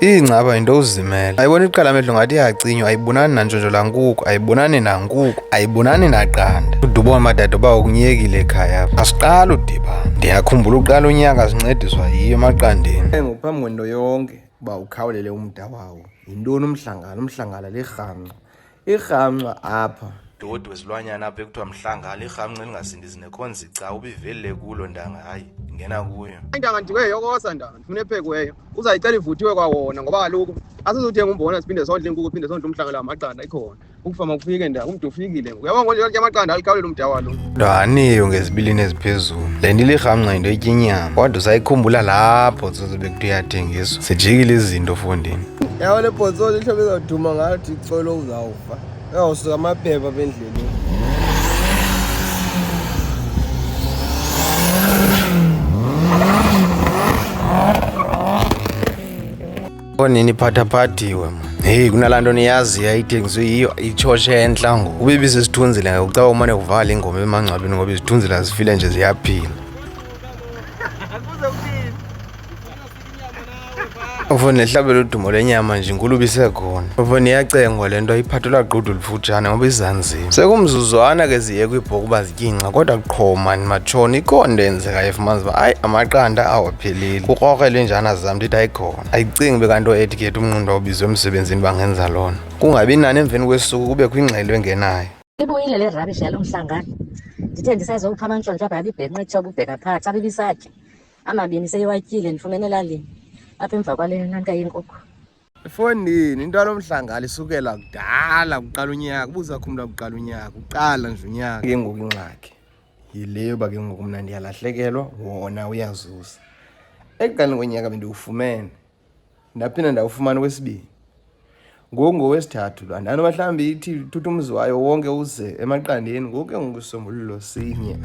Ingcaba into uzimela. Ayibona iqala amehlo ngathi iyacinywa, ayibonani nantshontshola nkuku, ayibonani nankuku, ayibonani naqanda. Udubona madada uba ukunyekile ekhaya apha. Asiqala udibana. Ndiyakhumbula uqala unyaka sincediswa yiyo emaqandeni. Ngokuphambi kwento yonke uba ukhawulele umda wawo. Yintoni umhlangano? Umhlangano lirhamncwa. Irhamncwa apha. Dodi wesilwanyana apha ekuthiwa mhlangala, irhamncwa elingasindisi nekhonzica ubivelile kulo ndanga, hayi ngena kuyo. Intanga ndiwe yokosa ndanga ndifuna ephekweyo uzayicela ivuthiwe kwawona ngoba kaloku asizothenga umbona siphinde sondle inkukhu siphinde sondle umhlangano amaqanda ikhona ukufama kufike ndanga umntu ufikile uyabona ngonje ke amaqanda alikhawulela umda walo ndaniyo ngezibilini eziphezulu le nto ilirhamncwa into etya inyama kodwa usayikhumbula lapho zozobe kuthi uyathengiswa sijikile izinto fondini. Yawo le bhotsolo ihlobo izawuduma ngathi icolo uzawufa uyawusuka amaphepha apha endleleni. Nini phathaphathiwe man. Hey kunalaa nto niyaziyo ayithengiswe yiyo itshoshe entla ngoku. Ube ibisisithunzile ngoku xa umane uvala ingoma emangcwabeni ngoba izithunzile azifile nje ziyaphila. Ufone lehlabela udumo lenyama nje inkulu bisekhona. Ufone iyacengwa le nto iphathelwa qudu lifutshane ngoba izanzima. Sekumzuzwana ke ziye kwibhoku uba zityinxa kodwa qho mani matshona ikhona enzekayo efumanisa uba hayi amaqanda awaphelile. Kukrokrelwe njana zam ndithi ayikhona. Ayicingi bekanto etiquette umnqundu obizwe emsebenzini bangenza lona. Kungabi nani emveni kwesuku kube kwingxelo engenayo. Ibuyile le rubbish yalo mhlangano. Ndithe ndisazopha amantshontsho apha yabibhenqa ethoba ubheka phakathi abibisatya. Amabini seyiwatyile ndifumene elalini. Apha emva kwale nanka yenkukhu. Efondini into yalomhlangano isukela kudala kuqala unyaka ubuza khumla kuqala unyaka uqala nje unyaka. Ke ngoku ingxaki yileyo uba ke ngoku mna ndiyalahlekelwa wona uyazuza. Ekuqaleni konyaka bendiwufumene ndaphinda ndawufumana okwesibini. Ngoku ngowesithathu loo andani mhlawumbi ithi thutha umzi wayo wonke uze emaqandeni ngoku ke ngoku isombululo sinye.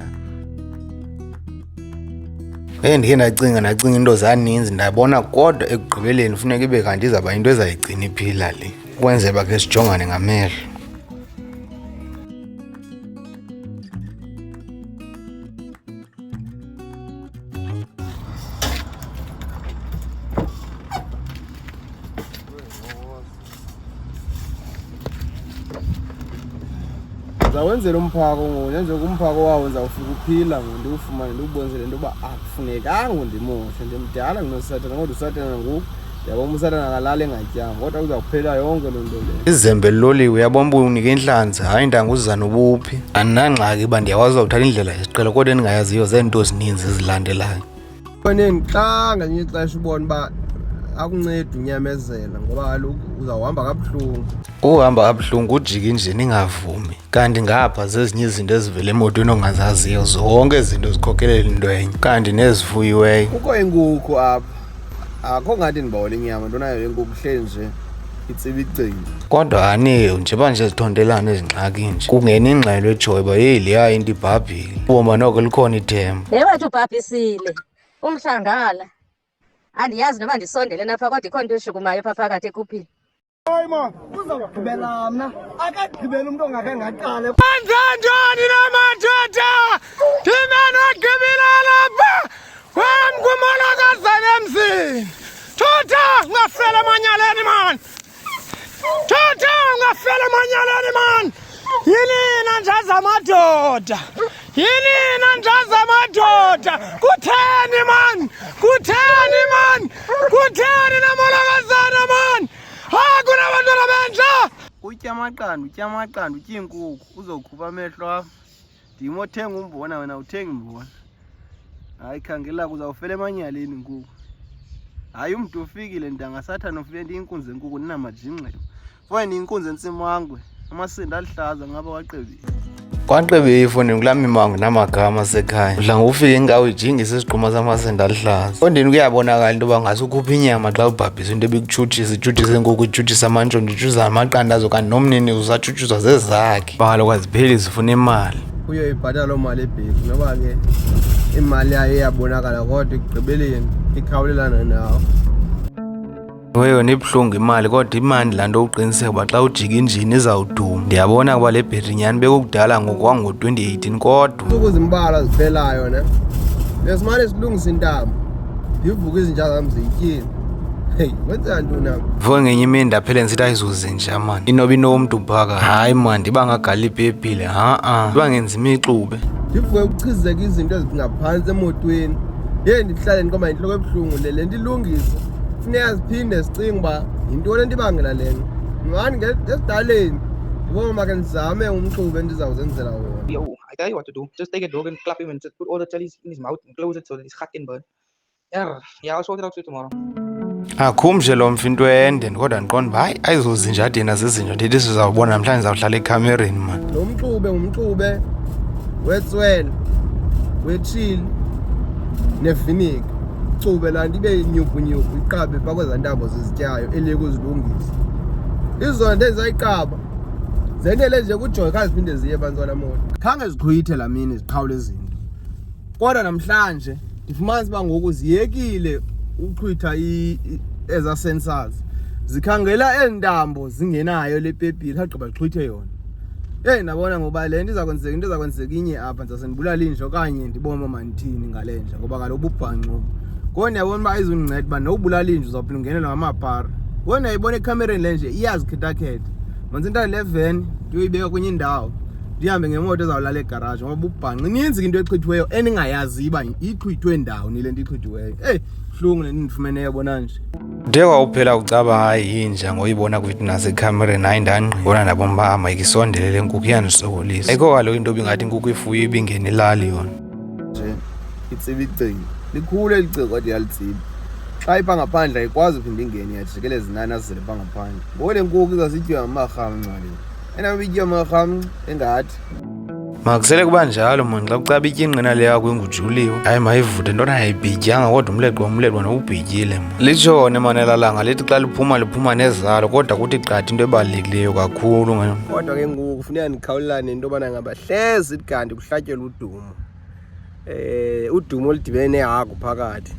Ndikhe ndacinga into zaninzi ndabona kodwa ekugqibeleni funeka ibe kanti izawuba into ezayigcina iphila le ukwenzela ke sijongane ngamehlo. Zawenzela umphako ngoku njengoba umphako wawo ndizawufika uphila ngoku ndiwufumane ndiwubonzele into yoba akufunekanga ndimoshe ndimdala ngunosatana kodwa usatana ngoku ndiyabona usatana akalali engatyanga kodwa uzawuphela yonke loo nto leyo. Izembe liloliwe uyabona uba unike intlanzi hayi ndanga uzizana ubuphi. Andinangxaki uba ndiyakwazi uzawuthatha indlela yesiqhelo kodwa endingayaziyo zeento ezininzi ezilandelayo. Xa ngelinye ixesha ubona uba akunceda unyamezela ngoba kaloku uzawuhamba kabuhlungu. Uhamba kabuhlungu ujike nje ningavumi kanti ngapha zezinye izinto ezivela emotweni ongazaziyo zonke izinto zikhokelela into enye kanti nezifuyiweyo. Kukho inkukhu apha akho ngathi ndibawela inyama ntonayo inkukhu hleli nje itsibicini. Kodwa aniyo njeba nje zithontelana ezingxaki nje kungena ingxelo ejoyo uba yeyi leya into ibhabhile ubomba noko likhona ithemba. Yewethu ubhabhisile umhlangala andiyazi noba ndisondele napha kodwa ikhona into eshukumayo pha phakathi ekuphini. Hayi ma uzawugqibela mna akagqibeli umntu ongakhe ngaqale. Andandoni namadoda ndimane ogqibela lapha kwamkumolokazana emzini. Thutha ungafela emanyaleni man, thutha ungafela emanyaleni man. Yinina njaza amadoda, yinina njaza amadoda. Kutheni man, kutheni man, kutheni namolokazana man. Kunabantwana bentsha. Utya amaqanda utya inkukhu uzokhupha amehlo apha. Ndim othenga umbona wena uthenga imbona. Hayi khangela uzawufela emanyaleni inkukhu. Hayi umntu ufikile ndangasathana ufike ndiyinkunzi enkukhu ninamajingxelo. Fine inkunzi entsimangwe amasindi alihlaza ngaba waqebile. Kwaqebe ifondini kulaa mimango namagama asekhaya udla ngofika ingawo ijingise isigquma samasenda alihlaza. Fondini kuyabonakala into yoba ngasukhupha inyama xa ubhabhisa into ebikutshutshisa itshutshisa inkukhu itshutshisa amantshontsho itshutshisa amaqanda azo kanti nomnini usatshutshizwa zezakhe. Uba kaloku azipheli zifuna imali. Kuyo ibhatala loo mali ebheki noba ke imali yayo iyabonakala kodwa ekugqibeleni ikhawulelana nawo. Yona ibuhlungu imali kodwa imandi laa nto uqiniseka uba xa ujika injini izawuduma. Ndiyabona kuba le bhetri nyhani bekukudala ngokwango-2018 kodwa ntsuku zimbalwa ziphelayo ne besimane silungisa intambo ndivuka izinja zam ziyityile Hey, wenza ntoni apha? Vo ngenye imini ndaphele ndisithi ayizuzinja mani. Inoba inomntu phaka. Hayi mani, ndiba ngagali ipepile. Ndiba ngenza imixube. Ndivuye ukuchizeka izinto ezingaphansi emotweni. Ye ndihlale ndiqoma inhloko ebuhlungu le nto ilungise. Funeka siphinde sicinge uba yintoni le nto ibangela le nto. Mani ngesidaleni ndibona make ndizame umxube endizawuzenzela wona. Yo, I tell you what to do. Just take a dog and clap him and just put all the chilies in his mouth and close it so that his gat can burn. Yeah, I'll sort it out for you tomorrow. Akhum nje lo mfi into ende kodwa ndiqonda uba hayi ayizozinja dina zizinja ndithi sizawubona namhlanje ndizawuhlala ekhamereni mani. Lo mxube ngumxube wetswele, wechili nevinika. Mxube laa nto ibe nyukunyuku iqabe phaa kwezaa ntambo zizityayo eliye kuzilungisa. Izonto ezayiqaba zendele nje kujoy khazi ziphinde ziye bantwana moto. Khange ziqhwithe laa mini ziqhawule izinto. Kodwa namhlanje ndifumanisa uba ngoku ziyekile uqhwitha eza sensors. Zikhangela entambo zingenayo le pepile khagqiba xhwithe yona. Hey nabona ngoba le nto izakwenzeka into ezakwenzeka inye apha ndizase ndibulala inja okanye ndibone uba ndithini ngale nja ngoba kaloku ububhanxo. Ngoku ndiyabona uba ayizundinceda uba nobulala inja uzawuphinde ungenelwa ngamapara. Ngoku ndiyayibona ekhamereni le nje iyazikhetha-khetha. Manze intana le veni ndiyoyibeka kwenye indawo ndihambe ngemoto ezawulala egaraji ngoba ububhanxa ininzi into echithiweyo endingayaziyo uba ichithwe ndawoni le nto ichithiweyo. Eyi buhlungu le nto ndifumeneyo bona nje. De kwawuphela ucaba hayi yinja ngoyibona kwithi nasekhamereni hayi ndangqibona nabo mba mayikisondele le nkukhu iyandisokolisa. Ayikho kaloku into ibingathi inkukhu ifuyo ibingena ilali yona. Nje itsiba icini likhulu eli ciko kodwa iyalitsiba. Xa ipha ngaphandle ayikwazi uphinde ingene iyajikeleza inani azizele pha ngaphandle. Ngoku le nkukhu izasityiwa ngamarhamnca le. Enaba ityiwa ngamarhamnca engathi. Makusele kuba njalo mani xa kucaba ityinqina le yakho engujuliwe. Hayi mayivuthe ntona ayibhityanga kodwa umleqwa nowubhityile mani. Litshone mani elalanga lithi xa liphuma nezalo kodwa kuthi qatha into ebalulekileyo kakhulu ngani. Kodwa ke ngoku kufuneka ndikhawulelane nento yobana ngaba hlezi kanti kuhlatyelwa udumo. Udumo oludibene nehagu phakathi.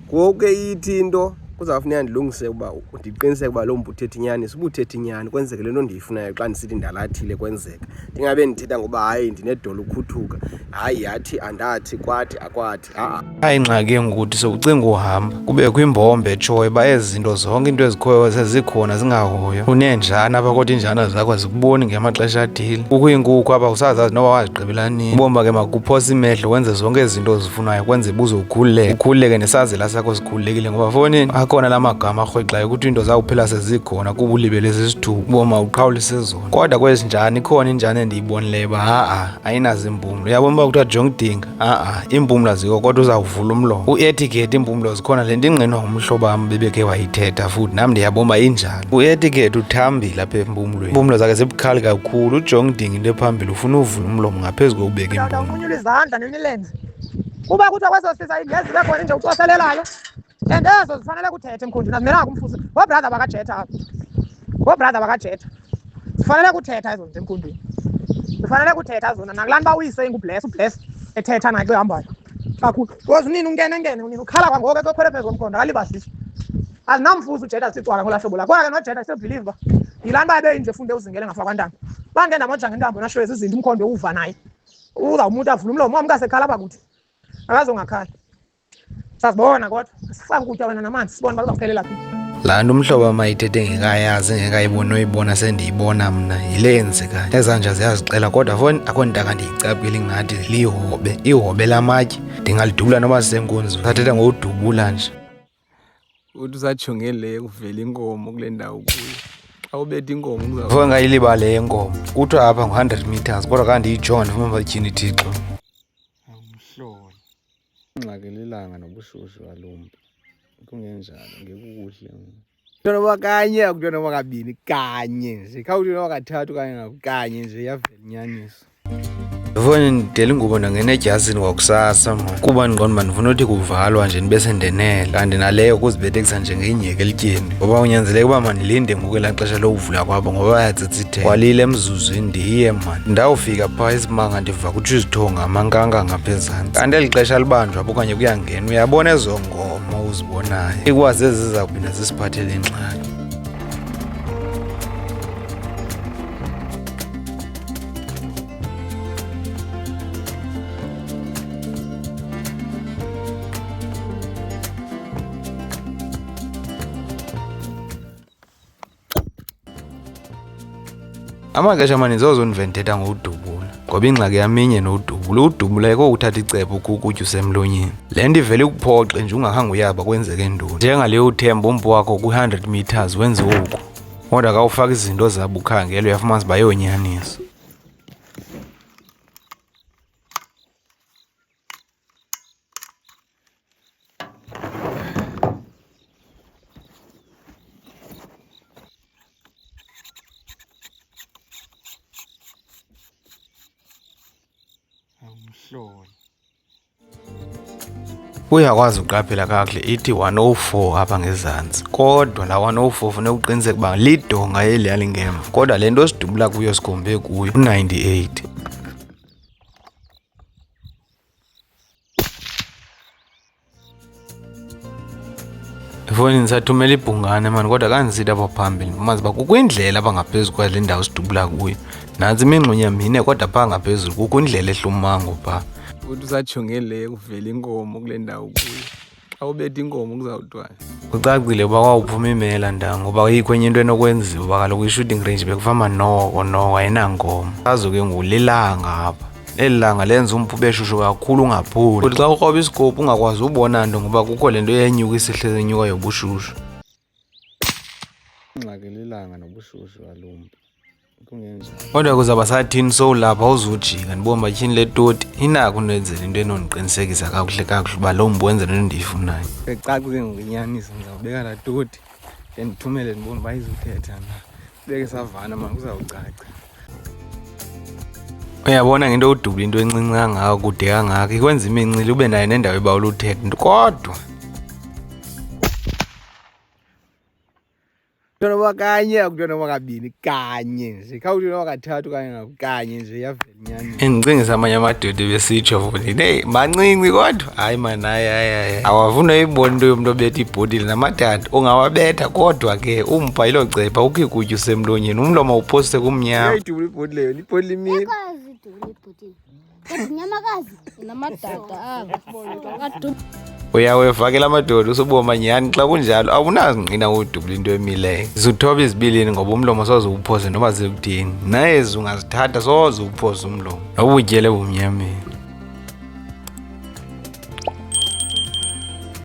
Ngoku ke ithi into kuzawufuneka ndilungise uba ndiqiniseke uba lo mntu uthetha inyaniso. Uba uthetha inyani kwenzeke le nto ndiyifunayo xa ndisithi ndalathile kwenzeka. Ndingabe ndithetha ngoba hayi ndinedolo ukhuthuka. Hayi yathi andathi kwathi akwathi. Hayi ingxaki engukuthi sowucinga uhamba kubekho imbombe etshoyo uba ezi zinto zonke into ezikhoyo sezikhona zingahoyo. Unenjana apha kodwa iinjana zakho azikuboni ngemaxesha athile. Kukho iinkukhu apha usazazi noba wazigqibela nini. Ubomba ke makuphosa imehlo wenze zonke ezi zinto ozifunayo kwenze ubuzokhululeka. Ukhululeke nesazela sakho sikhululekile ngoba fonini akhona la magama arhwexayo ukuthi into zawuphela sezikhona kuba ulibele sisithuba. Uboma uqhawulise zona. Kodwa kwezi njani ikhona injana endiyibonileyo uba ayinazo impumlo. Uyabona uba kuthiwa jongdinga impumlo azikho kodwa uzawuvula umlomo. U-etiquette impumlo zikhona le nto ingqinwa ngumhlobo wam bebekhe wayithetha futhi nam ndiyabona uba injani. U-etiquette uthambile apha empumlweni. Impumlo zakhe zibukhali kakhulu. Ujongdinga into ephambili ufuna uvula umlomo ngaphezu kokubeka impumlo. Unyula izandla nemilenze kuba kuthiwa kweso sisa ingezi bekhona inje ucoselelayo and ezo zifanele kuthethe emkhunjini azimelanga kumfusa ngoobrother bakajetha apha ngoobrother bakajetha zifanele kuthetha ezo nto emkhunjini zifanele kuthetha zona nakulani uba uyise ubless ethetha naye xa ehambayo kakhulu because unini ungene unini ukhala kwangoko ekokhwele phezu komkhondo akalibasisi azinamfusa ujetha sicwaka ngolaa hlobo la kodwa ke nojetha siyobhiliva uba yilani uba ebeyinje funde uzingele ngafakwa ntanga bangena mojanga intambo nashoyo zizinto umkhondo uva naye uzawumuthi avule umlomo wamkasekhala apha kuthi akazongakhala sazibona kodwa sifake ukutya wena namanzi sibone uba uzawuphelela phi. Laa nto umhlobo wam ayithethe ngekayazi engekayiboni oyibona sendiyibona mna yile yenzekayo. Ezanja ziyazixela kodwa foni akho ntaka ndiyicapile ingathi lihobe ihobe lamatye ndingalidubula noba sisenkunzi sathetha ngowudubula nje. Uthi usajonge le kuvela inkomo kule ndawo kuyo. Xa ubetha inkomo foni ngayilibale yenkomo kuthiwa apha ngu-100 meters kodwa kanti iyijonga ndifuna uba tyhini ithixo. Umhlolo unxakelelanga nobushushu walumpi kungenjalo ngekukuhle kuthiwa noba kanye akuthiwa noba kabini kanye nje khawuthiwa noba kathathu kanye kanye nje iyavela inyaniso. Foni ndidela ingubo ndangena edyasini kwakusasa mani kuba ndiqonda uba ndifuna uthi kuvalwa nje ndibe sendenele kanti naleyo kuzibethekisa njengenyheke elityeni ngoba unyanzeleke uba mandilinde ngoku elaa xesha lokuvula kwabo ngoba bayatsitsitheka. Kwalile emzuzwini ndiye mani ndawufika phaa isimanga ndiva kuthiwa izithonga amankanga ngaphezantsi kanti eli xesha libanjwa apho okanye kuyangena uyabona ezo ngoma uzibonayo ikwazi ezi zizawuphinda zisiphathele ingxaki. Amaxesha amaninzi ozondiventhetha ngowudubula ngoba ingxaki yaminye nowudubula. Udubula yiko uthatha icephe ukukutya usemlonyeni. Le nto ivele ikuphoxe nje ungakhange uyaba kwenzeke ntoni. Njengaleyo uthemba umpu wakho kwi-100 meters wenze oku. Kodwa kawufaka izinto zabo ukhangela uyafumanisa uba yonyaniso. Uyakwazi uqaphela kakuhle ithi 104 apha ngezantsi, kodwa la 104 funeka uqiniseke uba lidonga eli yalingemva, kodwa le nto sidubula kuyo sikhombe kuyo 98. Ifowuni ndisathumela ibhungane mani, kodwa kandisithi apha phambili mazi uba kukho indlela apha ngaphezulu kwale ndawo sidubula kuyo. Nantsi imingxunya mine kodwa phaa ngaphezulu kukho indlela ehla ummango phaa. Uthi usajongele kuvela inkomo kule ndawo kuyo. Xa ubetha inkomo kuzawuthiwa. Kucacile uba kwawuphuma imela ndango ngoba yikho enye into enokwenziwa uba kaloku i-shooting range bekufama noko ayinankomo. Azo ke ngoku lilanga apha. Eli langa lenza umphu ube shushu kakhulu ungaphuli. Uthi xa ukroba isikophu ungakwazi ubona nto ngoba kukho le nto yenyuka isihleze enyuka yobushushu. Ingxaki lilanga nobushushu alumbi. Kodwa kuzawuba sathini sowulapha uzujika ndibomba tyhini le toti inako unenzela into enondiqinisekisa kakuhle uba lo mntu wenza le nto ndiyifunayo. Caca ke ngokunyaniso ndizawubeka laa toti ndithumele ndibone uba izuthetha na. Beke savana mani kuzawucaca. Uyabona ngento udubula into encinci kangaka kude kangaka ikwenza imincili ube nayo nendawo ebawula uthetha kodwa noba kanye akuthiwa noba kabini kanye nje khawuthi noba kathathu kanye nje iyavela inyani. Endicingisa amanye amadoda besitsho futhi heyi mancinci kodwa hayi mani hayi awafuna uyibona into yomntu obetha ibhotile namadada ungawabetha kodwa ke umpha ilo cepha ukhe kutya usemlonyeni umlomo uphoste kumnyama. Uyayidubula ibhotile yona ibhotile imini. Nyamakazi namadada abo Uyawefakela amadoda usuboma nyani xa kunjalo awunazingqina udubula into emileyo. Zithoba izibilini ngoba umlomo soze uwuphoze noba zekutheni. Naye ungazithatha soze uwuphoze umlomo noba utyele bumnyameni.